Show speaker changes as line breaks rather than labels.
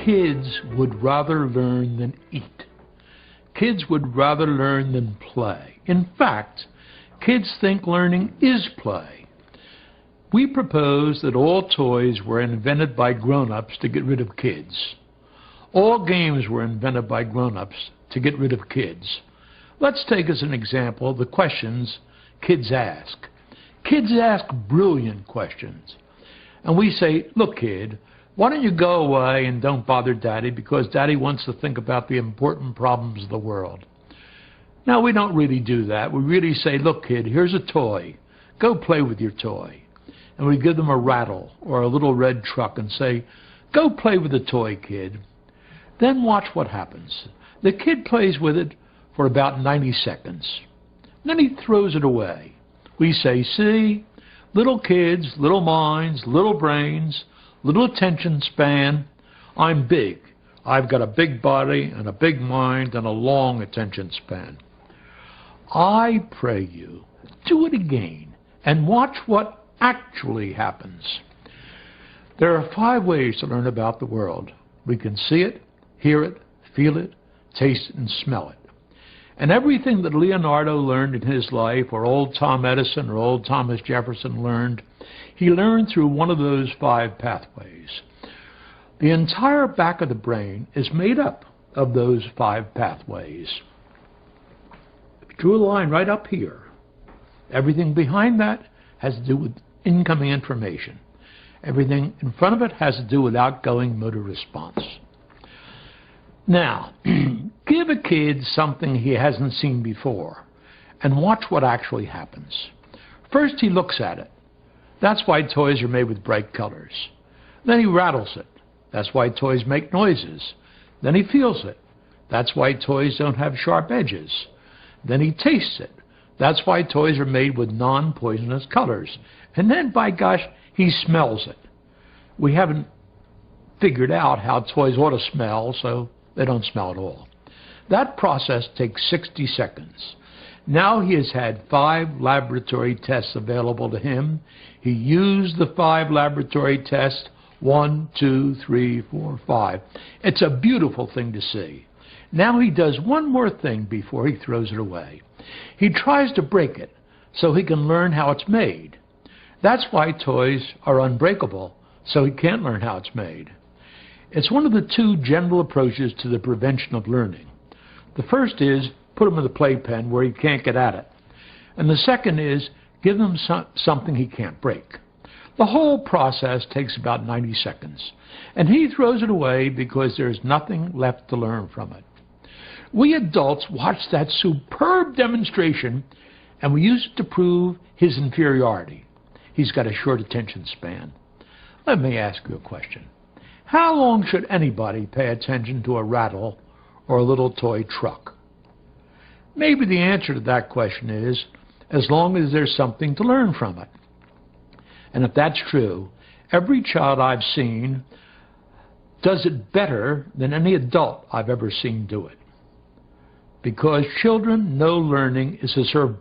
Kids would rather learn than eat. Kids would rather learn than play. In fact, kids think learning is play. We propose that all toys were invented by grown-ups to get rid of kids. All games were invented by grown-ups to get rid of kids. Let's take as an example the questions kids ask. Kids ask brilliant questions. And we say, look, kid, why don't you go away and don't bother Daddy because Daddy wants to think about the important problems of the world. Now, we don't really do that. We really say, look, kid, here's a toy. Go play with your toy. And we give them a rattle or a little red truck and say, go play with the toy, kid. Then watch what happens. The kid plays with it for about 90 seconds. Then he throws it away. We say, see, little kids, little minds, little brains, little attention span. I'm big. I've got a big body and a big mind and a long attention span. I pray you, do it again and watch what actually happens. There are 5 ways to learn about the world. We can see it, hear it, feel it, taste it, and smell it. And everything that Leonardo learned in his life, or old Tom Edison or old Thomas Jefferson learned, he learned through one of those 5 pathways. The entire back of the brain is made up of those 5 pathways. If you drew a line right up here, everything behind that has to do with incoming information. Everything in front of it has to do with outgoing motor response. Now, give a kid something he hasn't seen before and watch what actually happens. First, he looks at it. That's why toys are made with bright colors. Then he rattles it. That's why toys make noises. Then he feels it. That's why toys don't have sharp edges. Then he tastes it. That's why toys are made with non-poisonous colors. And then, by gosh, he smells it. We haven't figured out how toys ought to smell, so they don't smell at all. That process takes 60 seconds. Now he has had 5 laboratory tests available to him. He used the 5 laboratory tests, 1, 2, 3, 4, 5. It's a beautiful thing to see. Now he does one more thing before he throws it away. He tries to break it so he can learn how it's made. That's why toys are unbreakable, so he can't learn how it's made. It's one of the 2 general approaches to the prevention of learning. The first is put him in the playpen where he can't get at it. And the second is give him something he can't break. The whole process takes about 90 seconds. And he throws it away because there's nothing left to learn from it. We adults watch that superb demonstration and we use it to prove his inferiority. He's got a short attention span. Let me ask you a question. How long should anybody pay attention to a rattle or a little toy truck? Maybe the answer to that question is as long as there's something to learn from it. And if that's true, every child I've seen does it better than any adult I've ever seen do it. Because children know learning is a sort of